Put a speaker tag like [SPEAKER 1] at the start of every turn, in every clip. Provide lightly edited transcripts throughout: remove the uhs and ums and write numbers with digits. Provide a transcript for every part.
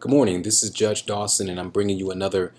[SPEAKER 1] Good morning. This is Judge Dawson, and I'm bringing you another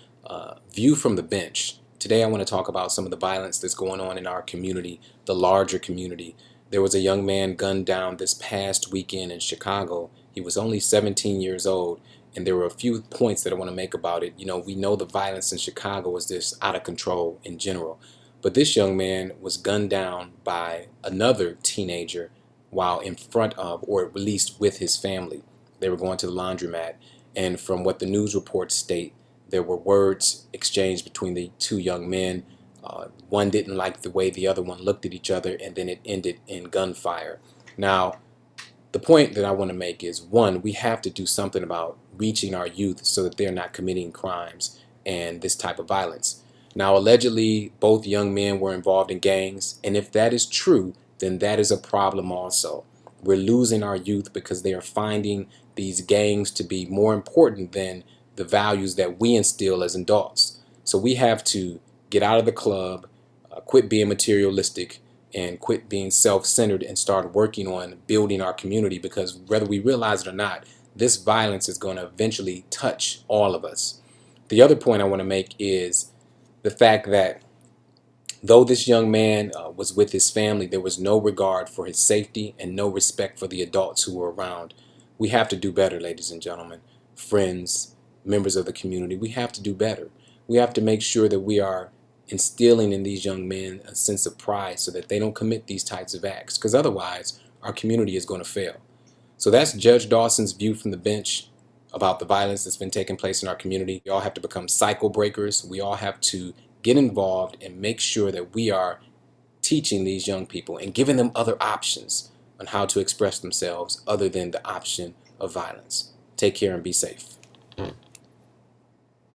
[SPEAKER 1] view from the bench. Today, I want to talk about some of the violence that's going on in our community, the larger community. There was a young man gunned down this past weekend in Chicago. He was only 17 years old, and there were a few points that I want to make about it. We know the violence in Chicago is just out of control in general. But this young man was gunned down by another teenager while in front of, or at least with his family. They were going to the laundromat. And from what the news reports state, there were words exchanged between the two young men. One didn't like the way the other one looked at each other, and then it ended in gunfire. Now, the point that I want to make is, one, we have to do something about reaching our youth so that they're not committing crimes and this type of violence. Now, allegedly, both young men were involved in gangs, and if that is true, then that is a problem also. We're losing our youth because they are finding these gangs to be more important than the values that we instill as adults. So we have to get out of the club, quit being materialistic, and quit being self-centered and start working on building our community, because whether we realize it or not, this violence is going to eventually touch all of us. The other point I want to make is the fact that though this young man was with his family, there was no regard for his safety and no respect for the adults who were around. We have to do better, ladies and gentlemen, friends, members of the community. We have to do better. We have to make sure that we are instilling in these young men a sense of pride so that they don't commit these types of acts, because otherwise our community is going to fail. So that's Judge Dawson's view from the bench about the violence that's been taking place in our community. We all have to become cycle breakers. We all have to get involved and make sure that we are teaching these young people and giving them other options on how to express themselves other than the option of violence. Take care and be safe.